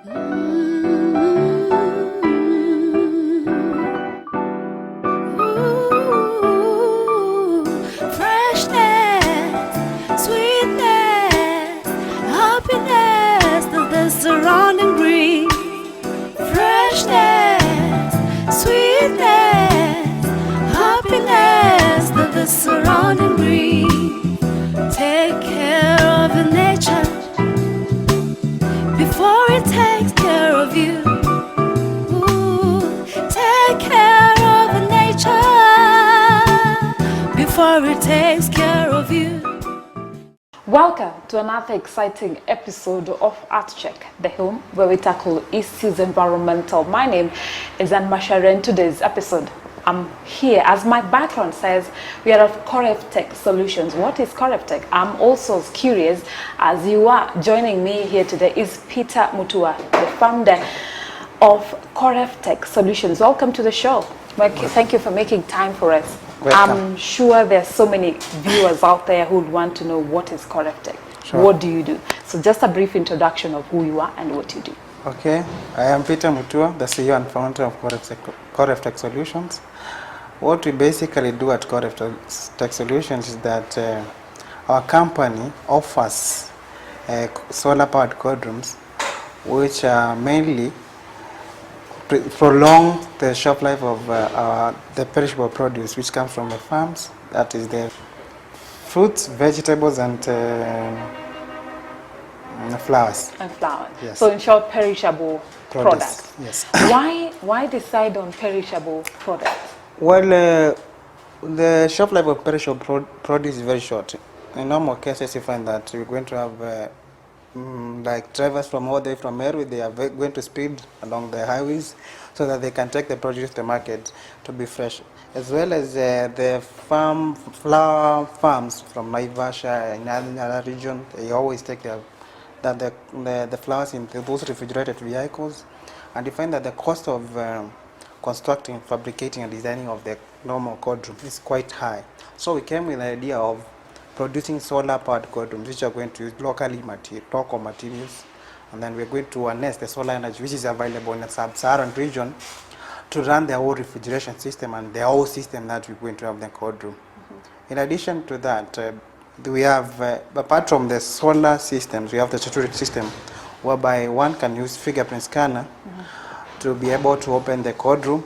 Freshness, sweetness, happiness of the surrounding breeze. Freshness, sweetness, happiness of the surrounding breeze. Take care of the nature before it takes care of you. Ooh, take care of the nature before it takes care of you. Welcome to another exciting episode of Art Check, the home where we tackle issues environmental. My name is Anne Mashare. In today's episode, I'm here, as my background says, we are of Colreftec Solutions. What is Colreftec? I'm also as curious as you are. Joining me here today is Peter Mutua, the founder of Colreftec Solutions. Welcome to the show. Thank you for making time for us. Welcome. I'm sure there's so many viewers out there who would want to know what is Koreff. Sure. What do you do? So just a brief introduction of who you are and what you do. Okay, I am Peter Mutua, the CEO and founder of Koreff Solutions. What we basically do at Koreff Solutions is that our company offers solar-powered cold rooms, which mainly prolong the shelf life of the perishable produce which comes from the farms. That is the fruits, vegetables, and flowers. And flowers. Yes. So in short, perishable products. Yes. Why decide on perishable products? Well, the shelf life of perishable produce is very short. In normal cases, you find that you're going to have like drivers from all day from Meru, they are going to speed along the highways so that they can take the produce to the market to be fresh. As well as the flower farms from Naivasha and other region, they always take the flowers in those refrigerated vehicles, and you find that the cost of constructing, fabricating, and designing of the normal cold room is quite high. So we came with the idea of producing solar-powered cold rooms, which are going to use local materials, and then we're going to harness the solar energy which is available in the sub-Saharan region to run the whole refrigeration system and the whole system that we're going to have in the cold room. In addition to that, we have, apart from the solar systems, we have the saturated system, whereby one can use fingerprint scanner to be able to open the cold room.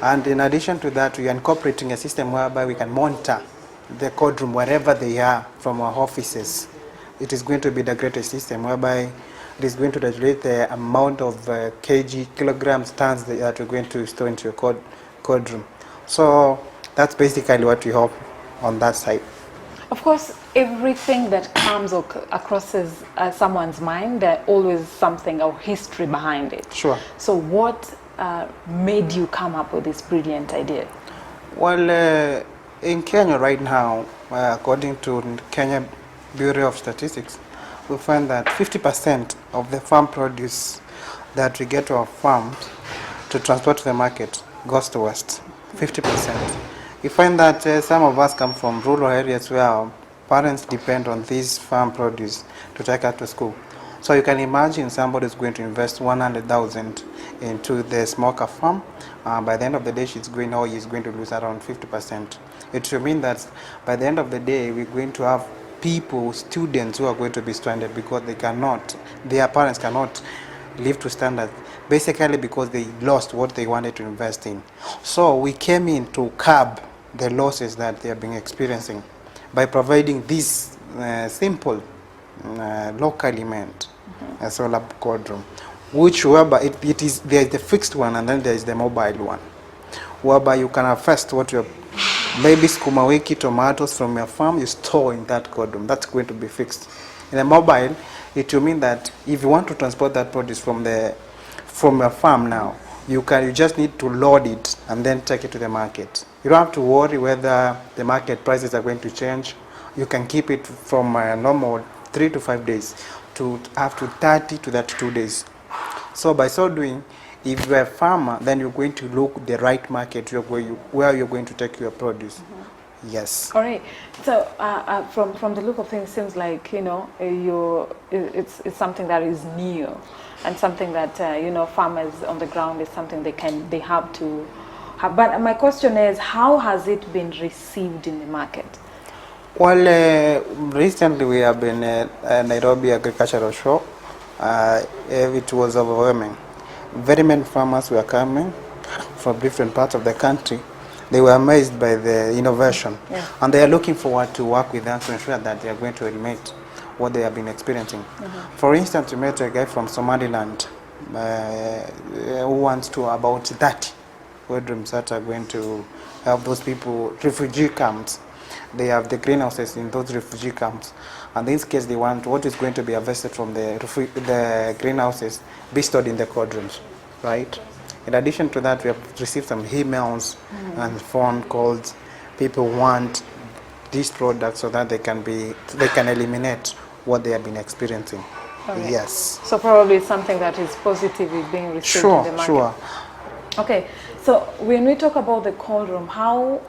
And in addition to that, we are incorporating a system whereby we can monitor the cold room wherever they are from our offices. It is going to be the greatest system whereby it is going to regulate the amount of kilograms, tons that we're going to store into your cold room. So that's basically what we hope on that side. Of course, everything that comes or crosses someone's mind, there's always something or history behind it. Sure. So what made you come up with this brilliant idea? Well, in Kenya right now, according to Kenya Bureau of Statistics, we find that 50% of the farm produce that we get to our farms to transport to the market goes to waste. 50%. We find that some of us come from rural areas where our parents depend on these farm produce to take us to school. So you can imagine somebody is going to invest 100,000 into the smoker farm. By the end of the day, he's going to lose around 50%. It will mean that by the end of the day, we're going to have students who are going to be stranded because their parents cannot live to standard, basically because they lost what they wanted to invest in. So we came in to curb the losses that they have been experiencing by providing this simple, locally meant solar cold room, which whereby there is the fixed one and then there is the mobile one, whereby you can harvest what your maybe sukuma wiki, tomatoes from your farm, you store in that cold room. That's going to be fixed. In a mobile, it will mean that if you want to transport that produce from your farm now, you just need to load it and then take it to the market. You don't have to worry whether the market prices are going to change. You can keep it from normal 3 to 5 days to up to 30 to 32 days. So by so doing, if you're a farmer, then you're going to look the right market where you're going to take your produce. Yes. All right. So, from the look of things, seems like it's something that is new, and something that farmers on the ground is something they have to have. But my question is, how has it been received in the market? Well, recently we have been at Nairobi Agricultural Show. It was overwhelming. Very many farmers were coming from different parts of the country. They were amazed by the innovation, and they are looking forward to work with us to ensure that they are going to eliminate what they have been experiencing. For instance, we met a guy from Somaliland who wants to about 30 bedrooms that are going to help those people, refugee camps. They have the greenhouses in those refugee camps, and in this case they want what is going to be harvested from the greenhouses be stored in the cold rooms, right? In addition to that, we have received some emails and phone calls. People want these products so that they can eliminate what they have been experiencing. Okay. Yes. So probably it's something that is positively being received in the market. Sure. Okay. So when we talk about the cold room, how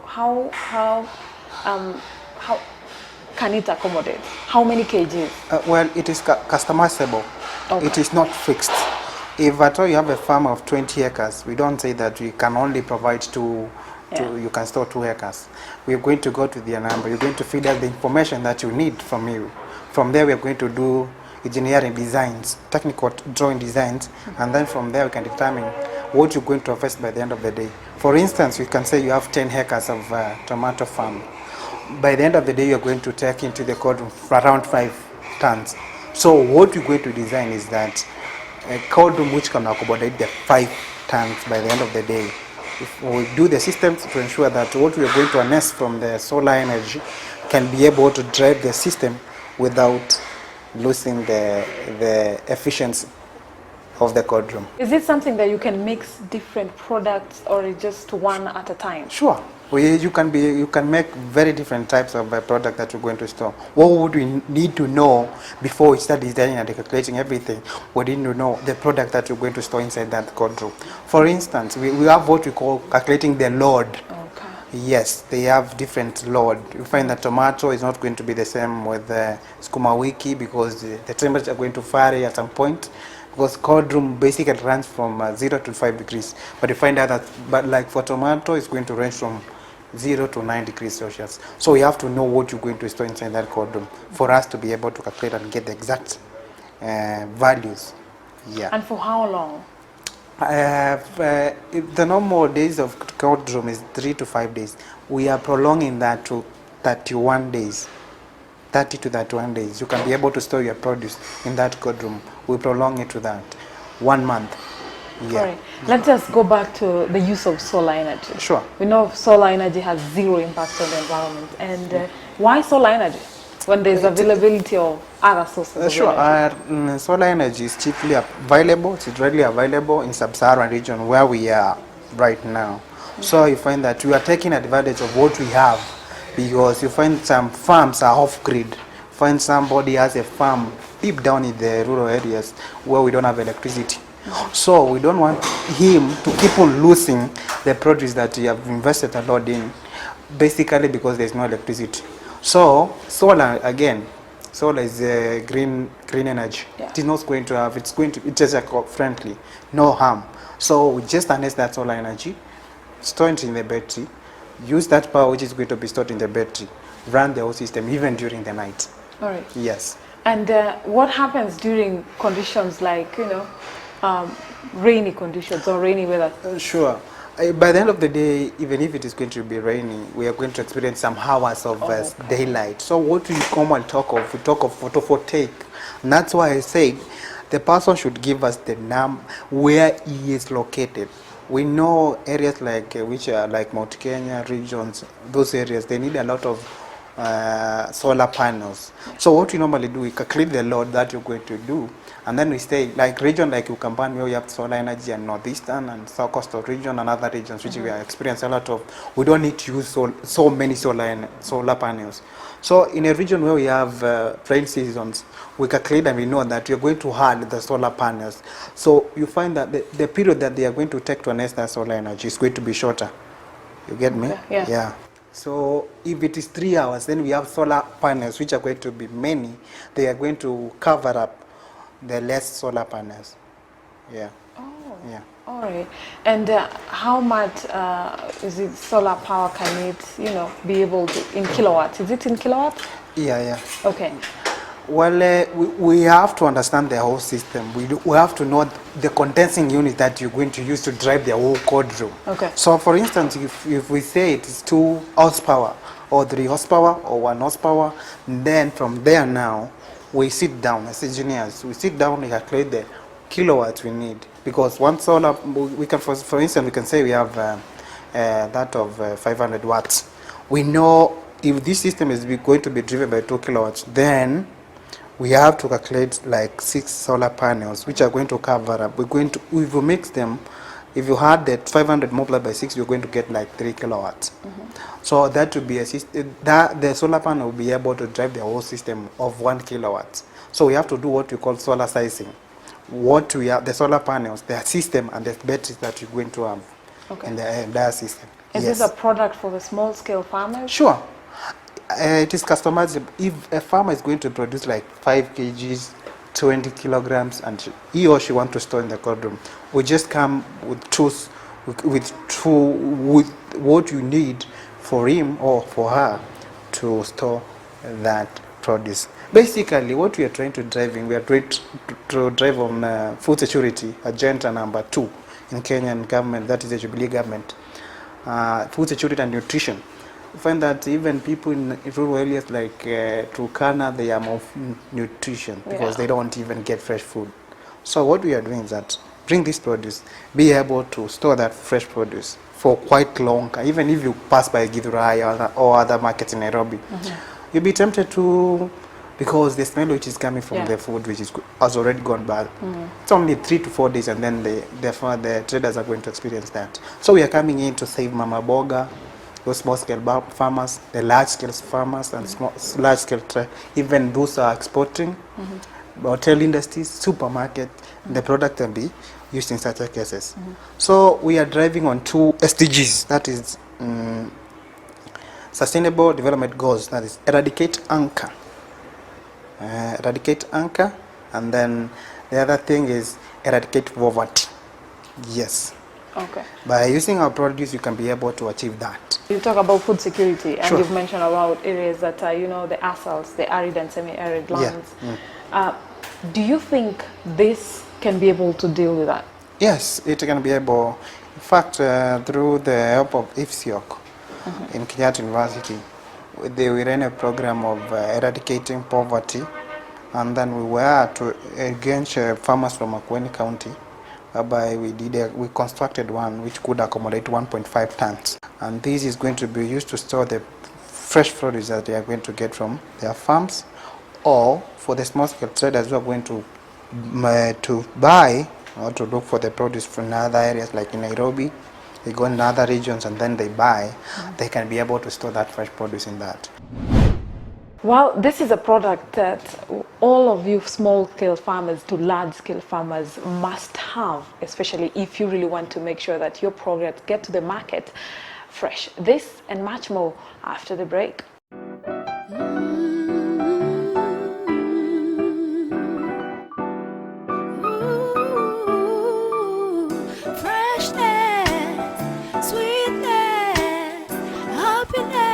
can it accommodate? How many kgs? Well, it is customizable. Okay. It is not fixed. If at all you have a farm of 20 acres, we don't say that we can only provide you can store 2 acres. We're going to go to the number. You're going to feed us the information that you need from you. From there, we're going to do engineering designs, technical drawing designs, and then from there we can determine what you're going to harvest by the end of the day. For instance, you can say you have 10 acres of tomato farm. By the end of the day, you're going to take into the cold room around 5 tons. So what you're going to design is that a cold room which can accommodate the 5 tons by the end of the day. If we do the systems to ensure that what we are going to harness from the solar energy can be able to drive the system without losing the efficiency of the cold room. Is it something that you can mix different products, or is just one at a time? Sure. You can make very different types of product that you're going to store. What would we need to know before we start designing and calculating everything? We need to know the product that you're going to store inside that cold room. For instance, we have what we call calculating the load. Okay. Yes, they have different load. You find that tomato is not going to be the same with skuma wiki because the temperature are going to vary at some point. Because cold room basically runs from 0 to 5 degrees. But you find out that, but like for tomato, it's going to range from 0 to 9 degrees Celsius. So we have to know what you're going to store inside that cold room for us to be able to calculate and get the exact values. Yeah. And for how long? The normal days of cold room is 3 to 5 days. We are prolonging that to 31 days. 30 to 31 days. You can be able to store your produce in that cold room. We prolong it to that 1 month. Yeah. All right. Let's just go back to the use of solar energy. Sure. We know solar energy has zero impact on the environment. And why solar energy when there's availability of other sources of Sure. energy? Solar energy is cheaply available. It's readily available in sub-Saharan region where we are right now. So you find that we are taking advantage of what we have, because you find some farms are off-grid. Find somebody has a farm deep down in the rural areas where we don't have electricity. So we don't want him to keep on losing the produce that he have invested a lot in, basically because there's no electricity. So solar, again, solar is green energy. Yeah. It is not going to have, it is eco-friendly, no harm. So we just harness that solar energy, store it in the battery, use that power which is going to be stored in the battery, run the whole system even during the night. All right. Yes. And what happens during conditions like, rainy conditions or rainy weather? Sure. By the end of the day, even if it is going to be rainy, we are going to experience some hours of daylight. So what we commonly talk of, we talk of photovoltaic. And that's why I said the person should give us the where he is located. We know areas like which are like Mount Kenya regions, those areas, they need a lot of solar panels. So what we normally do, we calculate the load that you're going to do, and then we stay like region like Ukambani where we have solar energy, and northeastern and south coastal region and other regions which we are experiencing a lot of. We don't need to use so many solar panels. So in a region where we have rain seasons, we calculate and we know that you're going to add the solar panels. So you find that the period that they are going to take to harness that solar energy is going to be shorter. You get me? Okay, yeah. Yeah. So if it is 3 hours, then we have solar panels, which are going to be many. They are going to cover up the less solar panels. Yeah. Oh, Yeah. all right. And how much is it solar power can it, be able to, in kilowatts? Is it in kilowatts? Yeah, yeah. Okay. Well, we have to understand the whole system. We have to know the condensing unit that you're going to use to drive the whole code through. Okay. So, for instance, if we say it is 2 horsepower or 3 horsepower or 1 horsepower, then from there now, we sit down as engineers. We sit down and calculate the kilowatts we need. Because one solar, we can, for instance, we can say we have that of 500 watts. We know if this system is going to be driven by 2 kilowatts, then we have to calculate like 6 solar panels, which are going to cover up. If you mix them, if you had that 500 multiplied by 6, you're going to get like 3 kilowatts. So that would be a system, that the solar panel will be able to drive the whole system of 1 kilowatt. So we have to do what we call solar sizing. What we have, the solar panels, the system, and the batteries that you're going to have in the entire system. Is this a product for the small scale farmers? Sure. It is customizable. If a farmer is going to produce like 5 kgs, 20 kilograms, and he or she want to store in the cold room, we just come with what you need for him or for her to store that produce. Basically, what we are trying to driving, we are trying to drive on food security, agenda number 2 in Kenyan government, that is the Jubilee government. Food security and nutrition. You find that even people in rural areas like Turkana, they are more nutrition because they don't even get fresh food. So what we are doing is that bring this produce, be able to store that fresh produce for quite long. Even if you pass by Githurai or other markets in Nairobi, you'll be tempted to, because the smell which is coming from the food which has already gone bad. It's only 3 to 4 days, and then the traders are going to experience that. So we are coming in to save Mama Boga, those small-scale farmers, the large-scale farmers, and large-scale, even those are exporting, hotel industries, supermarket, the product can be used in such cases. So we are driving on 2 SDGs, that is Sustainable Development Goals, that is eradicate hunger. And then the other thing is eradicate poverty. Yes. Okay. By using our produce, you can be able to achieve that. You talk about food security, and Sure. you've mentioned about areas that are, the ASALs, the arid and semi-arid lands. Do you think this can be able to deal with that? Yes, it can be able. In fact, through the help of IFSIOC in Kenyatta University, we ran a program of eradicating poverty, and then we were to engage farmers from Makueni County, whereby we constructed one which could accommodate 1.5 tons, and this is going to be used to store the fresh produce that they are going to get from their farms, or for the small scale traders who are going to buy or to look for the produce from other areas like in Nairobi. They go in other regions and then they buy. They can be able to store that fresh produce in that. Well, this is a product that all of you small-scale farmers to large-scale farmers must have, especially if you really want to make sure that your products get to the market fresh. This and much more after the break. Freshness, sweetness, happiness.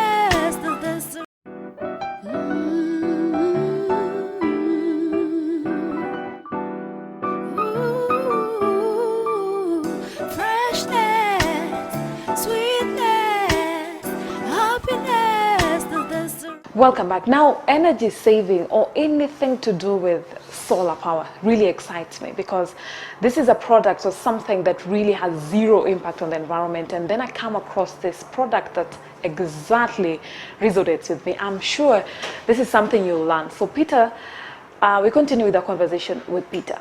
Freshness, sweetness, happiness. Welcome back. Now, energy saving or anything to do with solar power really excites me, because this is a product or something that really has zero impact on the environment, and then I come across this product that exactly resonates with me. I'm sure this is something you'll learn. So Peter, we continue with the conversation with Peter.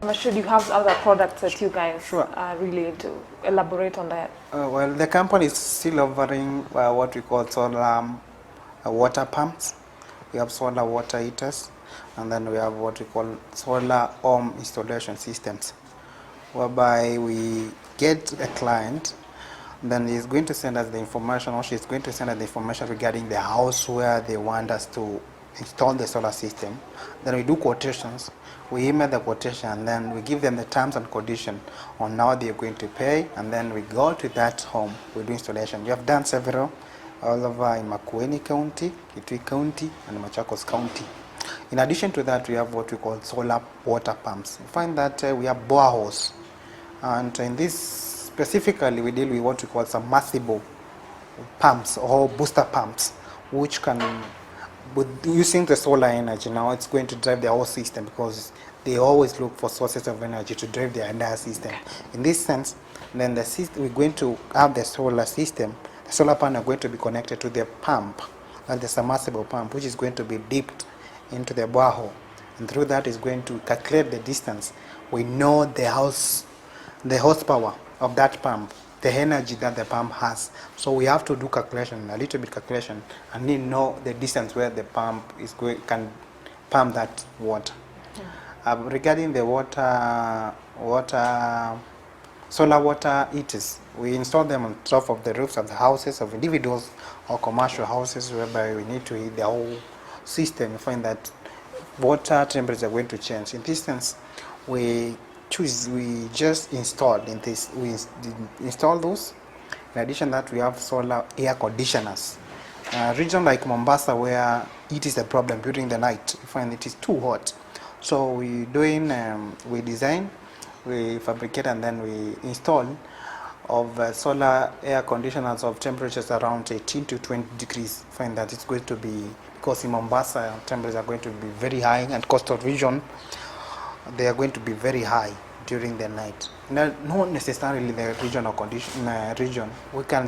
I'm sure you have other products that you guys are really into. Elaborate on that. Well, the company is still offering what we call solar water pumps. We have solar water heaters, and then we have what we call solar home installation systems, whereby we get a client, Then he's going to send us the information, or she's going to send us the information regarding the house where they want us to install the solar system. Then we do quotations. We email the quotation, and then we give them the terms and conditions on how they're going to pay, and then we go to that home, we do installation. We have done several all over in Makueni County, KUTV County, and Machakos County. In addition to that, we have what we call solar water pumps. You find that we have boreholes, and in this specifically we deal with what we call submersible pumps or booster pumps, which can, with using the solar energy, now it's going to drive the whole system, because they always look for sources of energy to drive the entire system. In this sense, then the system, we're going to have the solar system, the solar panel are going to be connected to the pump, and the submersible pump, which is going to be dipped into the borehole, and through that is going to calculate the distance. We know the horsepower of that pump, the energy that the pump has. So we have to do calculation, a little bit calculation, and need know the distance where the pump is going, can pump that water. Regarding the solar water heaters, we install them on top of the roofs of the houses of individuals or commercial houses, whereby we need to heat the whole system. You find that water temperatures are going to change. In this sense, we just installed in this, we install those. In addition to that, we have solar air conditioners. Region like Mombasa, where it is a problem during the night, you find it is too hot. So we design, we fabricate, and then we install of solar air conditioners of temperatures around 18 to 20 degrees. Find that it's going to be, because in Mombasa temperatures are going to be very high, and coastal region they are going to be very high during the night. Not necessarily the regional condition region. We can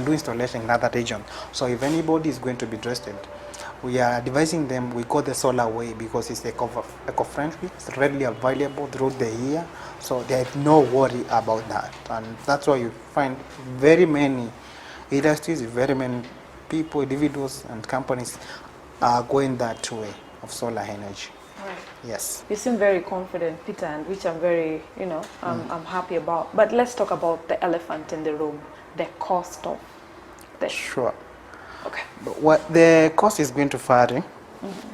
do installation in other region. So if anybody is going to be interested, we are advising them, we go the solar way, because it's eco-friendly, it's readily available throughout the year, so there is no worry about that. And that's why you find very many industries, very many people, individuals and companies are going that way of solar energy. Right. Yes. You seem very confident, Peter, and which I'm very, I'm happy about. But let's talk about the elephant in the room, the cost of this. Sure. Okay. But what the cost is going to vary.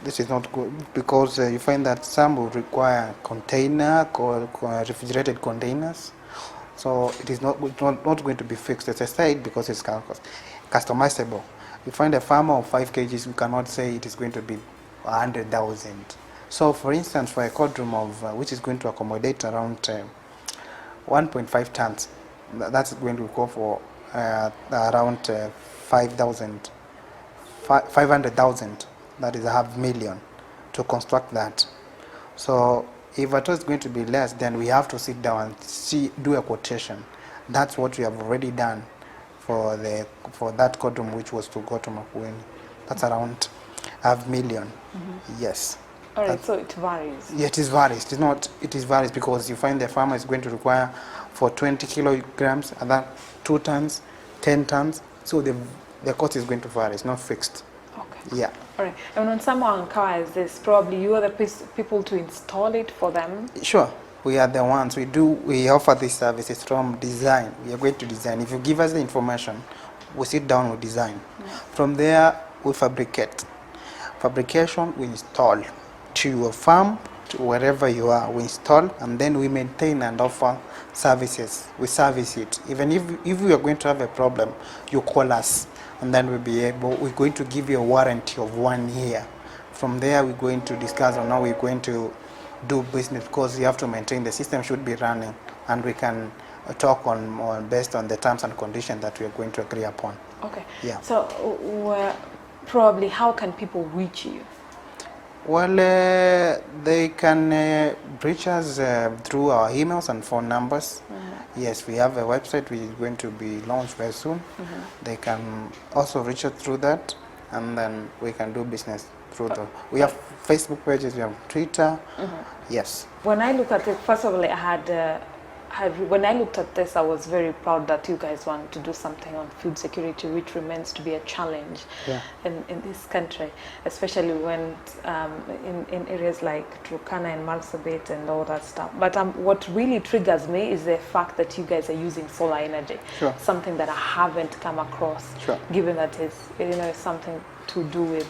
This is not good, because you find that some will require container or refrigerated containers. So it is not going to be fixed as a site, because it's customizable. You find a farmer of 5 kgs, we cannot say it is going to be 100,000. So for instance, for a cold room of which is going to accommodate around 1.5 tons, that's going to go for around 500,000. That is $500,000 to construct that. So if at all it's going to be less, then we have to sit down and do a quotation. That's what we have already done for that cold room, which was to go to Makueni. That's around $500,000. Yes. All right, so it varies. Yeah, it varies. It varies, because you find the farmer is going to require for 20 kilograms, and then 2 tons, 10 tons. So the cost is going to vary. It's not fixed. Okay. Yeah. All right. And when someone acquires this, probably you are the people to install it for them? Sure. We are the ones. We offer these services from design. We are going to design. If you give us the information, we sit down, we design. Yeah. From there, we fabricate. Fabrication, we install. To your farm, to wherever you are, we install, and then we maintain and offer services. We service it. Even if we are going to have a problem, you call us, and then we're going to give you a warranty of 1 year. From there, we're going to discuss on how we're going to do business, because you have to maintain the system should be running, and we can talk on based on the terms and conditions that we are going to agree upon. Okay. Yeah. So probably how can people reach you? Well, they can reach us through our emails and phone numbers. Yes, we have a website which is going to be launched very soon. They can also reach us through that, and then we can do business through we have Facebook pages, we have Twitter. Yes. When I look at it, first of all, I when I looked at this, I was very proud that you guys want to do something on food security, which remains to be a challenge in this country, especially when in areas like Turkana and Marsabit and all that stuff. But what really triggers me is the fact that you guys are using solar energy, something that I haven't come across, given that it's something to do with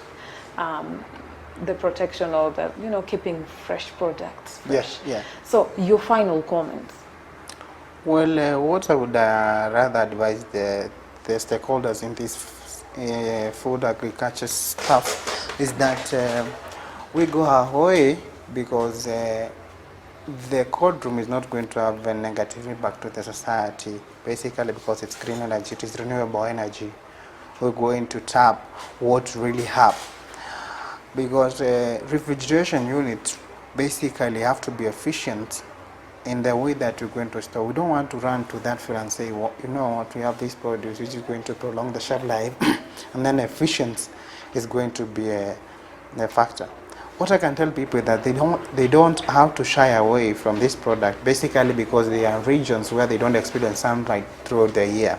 the protection or the keeping fresh products fresh. So your final comments. Well, what I would rather advise the stakeholders in this food agriculture stuff is that we go our way, because the cold room is not going to have a negative impact to the society, basically because it's green energy, it is renewable energy. We're going to tap what really have, because refrigeration units basically have to be efficient in the way that we're going to store. We don't want to run to that field and say, well, you know what, we have this produce which is going to prolong the shelf life, and then efficiency is going to be a factor. What I can tell people is that they don't have to shy away from this product, basically because there are regions where they don't experience sunlight throughout the year.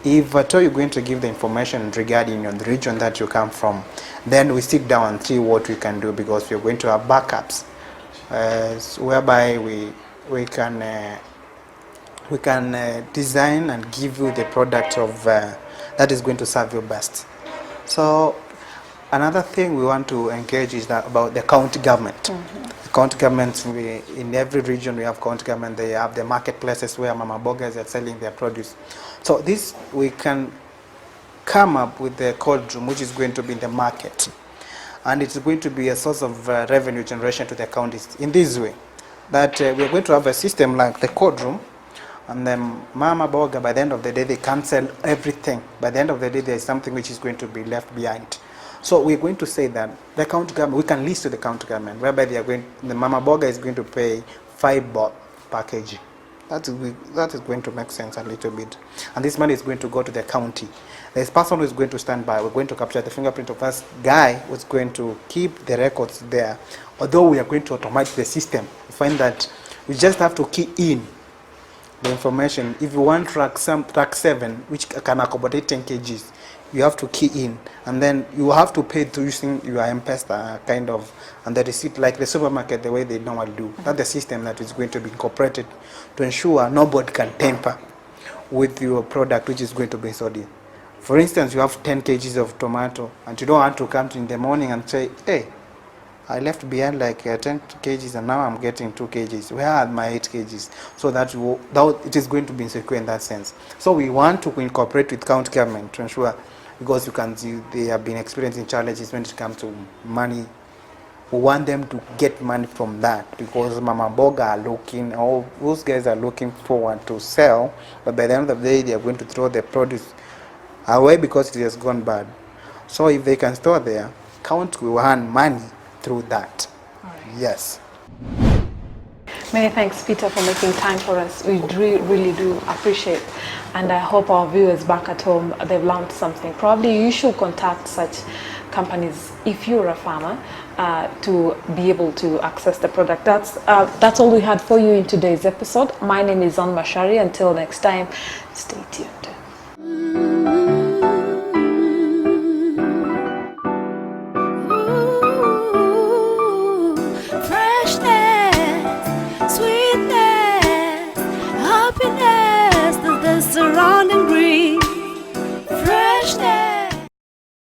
If at all you're going to give the information regarding the region that you come from, then we sit down and see what we can do, because we're going to have backups, whereby we can design and give you the product of that is going to serve you best. So another thing we want to engage is that about the county government. The county government, in every region we have county government. They have the marketplaces where mama bogas are selling their produce. So this, we can come up with the cold room which is going to be in the market, and it's going to be a source of revenue generation to the counties in this way, that we're going to have a system like the cold room, and then mama boga, by the end of the day, they can't sell everything. By the end of the day, there's something which is going to be left behind. So we're going to say that the county government, we can list to the county government, whereby they are going, the mama boga is going to pay 5 bob per kg. That is going to make sense a little bit. And this money is going to go to the county. There's a person who is going to stand by. We're going to capture the fingerprint of this guy who's going to keep the records there. Although we are going to automate the system, we find that we just have to key in the information. If you want track 7, which can accommodate 10 kgs, you have to key in, and then you have to pay through using your M-Pesa kind of, and the receipt, like the supermarket, the way they normally do. That's the system that is going to be incorporated to ensure nobody can tamper with your product which is going to be sold in. For instance, you have 10 kgs of tomato, and you don't want to come in the morning and say, hey, I left behind like 10 kgs and now I'm getting 2 kgs. Where are my 8 kgs? So that it is going to be insecure in that sense. So we want to incorporate with county government to ensure, because you can see they have been experiencing challenges when it comes to money. We want them to get money from that, because mama boga are looking, all those guys are looking forward to sell, but by the end of the day they are going to throw the produce away because it has gone bad. So if they can store there, county will earn money through that. Yes. Many thanks, Peter, for making time for us. We really do appreciate, and I hope our viewers back at home, they've learned something. Probably you should contact such companies if you're a farmer to be able to access the product. That's all we had for you in today's episode. My name is Ann Mashari. Until next time, stay tuned.